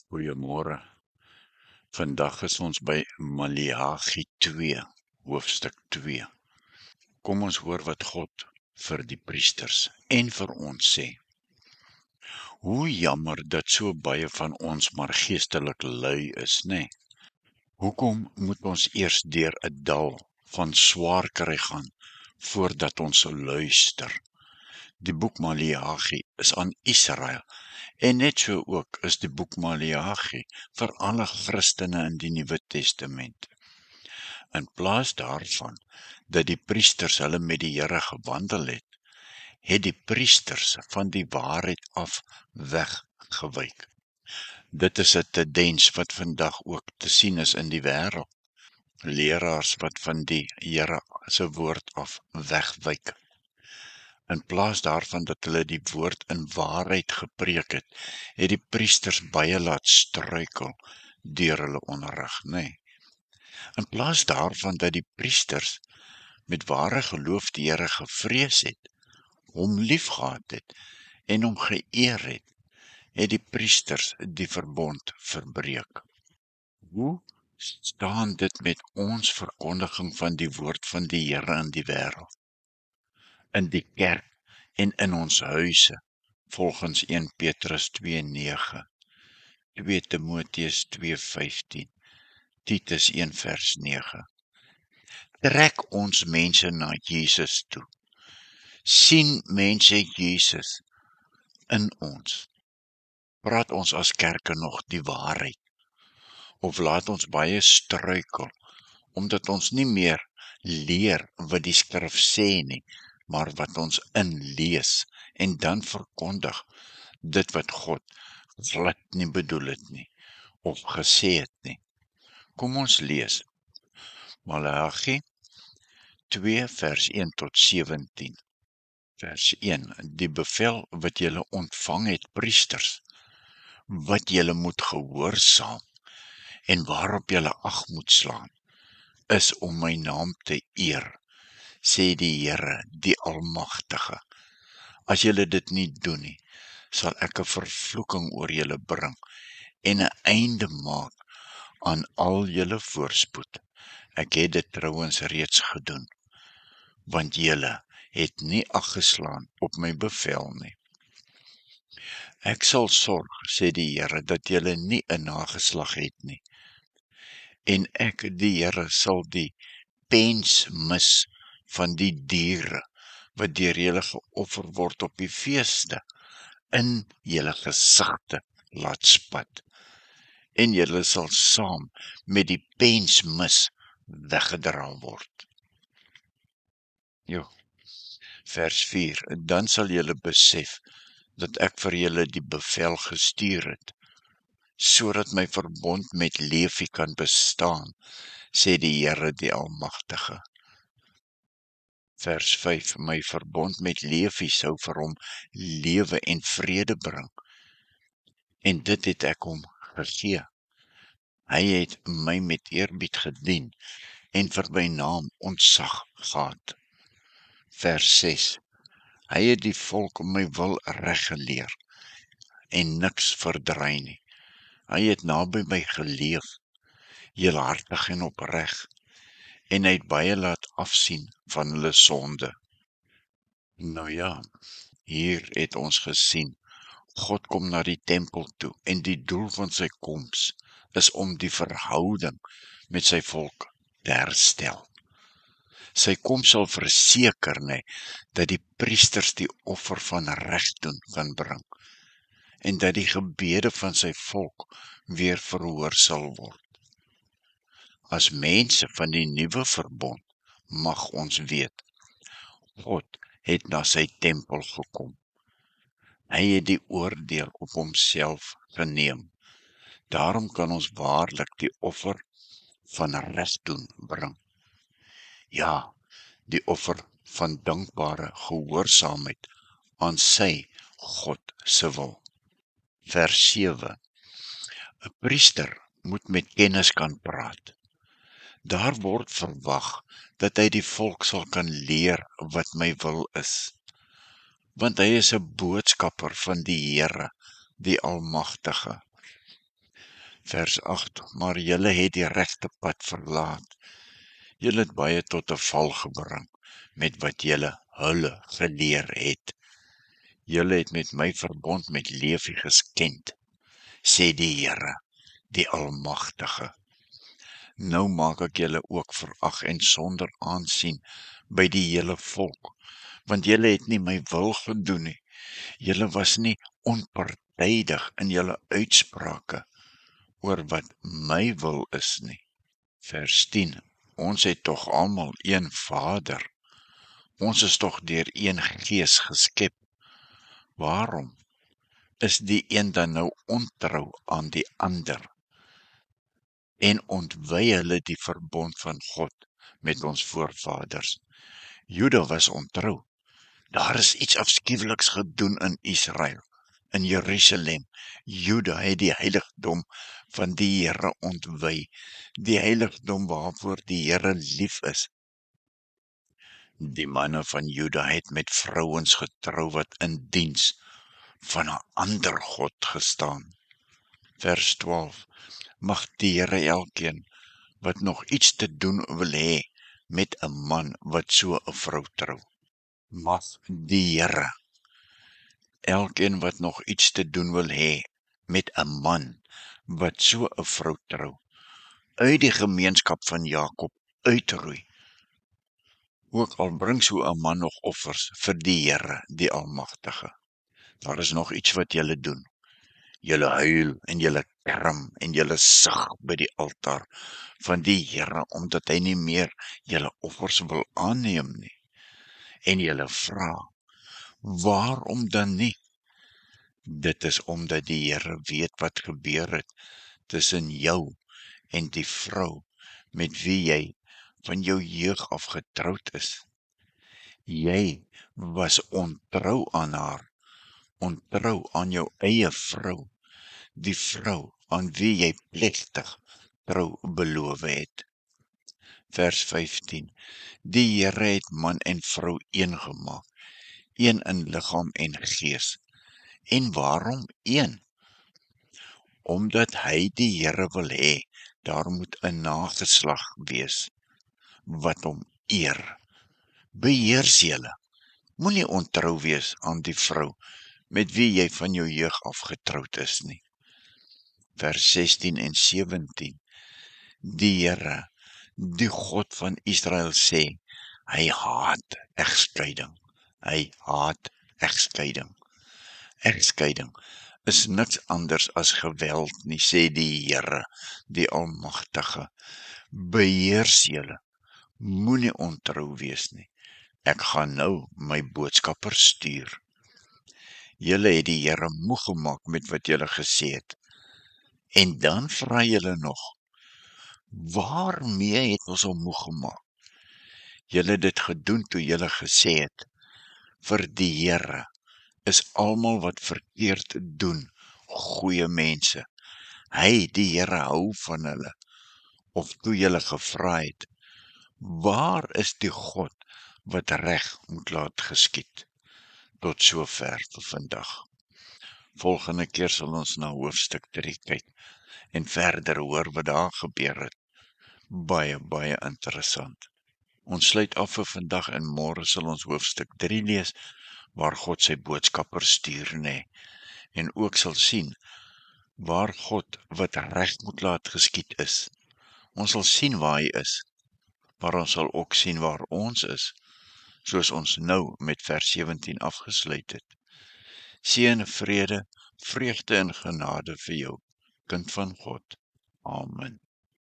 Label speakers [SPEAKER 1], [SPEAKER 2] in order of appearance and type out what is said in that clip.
[SPEAKER 1] Goeiemôre. Vandag is ons by Maleagi 2, hoofstuk 2. Kom ons hoor wat God vir die priesters en vir ons sê. Hoe jammer dat so baie van ons maar geestelik lui is, né? Hoekom moet ons eers deur 'n dal van swaar kry gaan voordat ons luister? Die boek Maleagi is aan Israel en net so ook is die boek Maleagi vir alle Christene in die Nuwe Testament. In plaas daarvan dat die priesters hulle met die Here gewandel het die priesters van die waarheid af weggewyk. Dit is 'n tendens wat vandag ook te sien is in die wêreld. Leraars wat van die Here se woord af wegwyk. In plaas daarvan dat hulle die woord in waarheid gepreek het die priesters baie laat struikel deur hulle onderrig, né? In plaas daarvan dat die priesters met ware geloof die Here gevrees het, hom liefgehad het en hom geëer het die priesters die verbond verbreek. Hoe staan dit met ons verkondiging van die woord van die Here in die wêreld? In die kerk en in ons huise, volgens 1 Petrus 2:9, 2 Timoteus 2:15, Titus 1 vers 9. Trek ons mense na Jesus toe. Sien mense Jesus in ons? Praat ons as kerke nog die waarheid? Of laat ons baie struikel, omdat ons nie meer leer wat die skrif sê nie, maar wat ons inlees en dan verkondig dit wat God glad nie bedoel het nie, of gesê het nie. Kom ons lees. Maleagi 2 vers 1 tot 17. Vers 1. Die bevel wat julle ontvang het, priesters, wat julle moet gehoorsaam en waarop julle ag moet slaan, is om my naam te eer, sê die Here, die Almagtige. As julle dit nie doen nie, sal ek 'n vervloeking oor julle bring en 'n einde maak aan al julle voorspoed. Ek het dit trouens reeds gedoen, want julle het nie ag geslaan op my bevel nie. Ek sal sorg, sê die Here, dat julle nie 'n nageslag het nie. En ek, die Here, sal die pens mis van die diere wat deur julle geoffer word op die feeste in julle gesigte laat spat. En julle sal saam met die pensmis weggedra word. Vers 4. Dan sal julle besef dat ek vir julle die bevel gestuur het, sodat my verbond met Levi kan bestaan, sê die Here die Almagtige. Vers 5. My verbond met Levi sou vir hom lewe en vrede bring, en dit het ek hom gegee. Hy het my met eerbied gedien en vir my naam ontzag gehad. Vers 6. Hy het die volk my wil reggeleer en niks verdraai nie. Hy het naby my geleef, heelhartig en opreg, en hy het baie laat afsien van hulle sonde. Nou ja, hier het ons gesien, God kom na die tempel toe en die doel van sy koms is om die verhouding met sy volk te herstel. Sy koms sal verseker dat die priesters die offer van regdoen kan bring en dat die gebede van sy volk weer verhoor sal word. As mense van die nuwe verbond mag ons weet, God het na sy tempel gekom. Hy het die oordeel op homself geneem. Daarom kan ons waarlik die offer van regdoen bring. Ja, die offer van dankbare gehoorsaamheid aan sy God se wil. Vers 7. 'n Priester moet met kennis kan praat. Daar word verwag dat hy die volk sal kan leer wat my wil is, want hy is 'n boodskapper van die Here, die Almagtige. Vers 8, maar julle het die regte pad verlaat. Julle het baie tot 'n val gebring, met wat julle hulle geleer het. Julle het met my verbond met Lewi geskend, sê die Here, die Almagtige. Nou maak ek julle ook verag en sonder aansien by die hele volk, want julle het nie my wil gedoen nie. Julle was nie onpartydig in julle uitsprake oor wat my wil is nie. Vers 10, ons het tog almal een Vader. Ons is tog deur een Gees geskep. Waarom is die een dan nou ontrou aan die ander en ontwy hulle die verbond van God met ons voorvaders? Juda was ontrou. Daar is iets afskuweliks gedoen in Israel, in Jerusalem. Juda het die heiligdom van die Here ontwy, die heiligdom waarvoor die Here lief is. Die manne van Juda het met vrouens getrou wat in diens van 'n ander God gestaan. Vers 12, mag die Here elkeen wat nog iets te doen wil hê met 'n man wat so 'n vrou trou. Mag die Here elkeen wat nog iets te doen wil hê met 'n man wat so 'n vrou trou, uit die gemeenskap van Jakob uitroei. Ook al bring so 'n man nog offers vir die Here, die Almagtige. Daar is nog iets wat julle doen. Julle huil en julle kerm en julle sug by die altaar van die Here, omdat hy nie meer julle offers wil aanneem nie. En julle vra, waarom dan nie? Dit is omdat die Here weet wat gebeur het tussen jou en die vrou met wie jy van jou jeug af getroud is. Jy was ontrou aan haar, ontrou aan jou eie vrou, die vrou aan wie jy plegtig trou beloof het. Vers 15, die Here het man en vrou een gemaak, een in liggaam en gees. En waarom een? Omdat hy die Here wil hê, daar moet 'n nageslag wees, wat hom eer. Beheers julle, moenie ontrou wees aan die vrou, met wie jy van jou jeug af getroud is nie. Vers 16 en 17, die Here, die God van Israel sê, hy haat egskeiding. Hy haat egskeiding. Egskeiding is niks anders as geweld nie, sê die Here, die Almagtige. Beheers julle, moenie ontrou wees nie. Ek gaan nou my boodskappers stuur. Julle het die Here moeg gemaak met wat julle gesê het. En dan vra julle nog, waarmee het ons hom moeg gemaak? Julle het dit gedoen toe julle gesê het, vir die Here is almal wat verkeerd doen, goeie mense. Hy, die Here, hou van hulle. Of toe julle gevra het, waar is die God wat reg moet laat geskied? Tot sover vir vandag. Volgende keer sal ons na hoofstuk 3 kyk en verder hoor wat daar gebeur het. Baie, baie interessant. Ons sluit af vir vandag en môre sal ons hoofstuk 3 lees, waar God sy boodskappers stuur, en ook sal sien waar God wat reg moet laat geskied is. Ons sal sien waar hy is, maar ons sal ook sien waar ons is, soos ons nou met vers 17 afgesluit het. Seën, vrede, vreugde en genade vir jou, kind van God. Amen.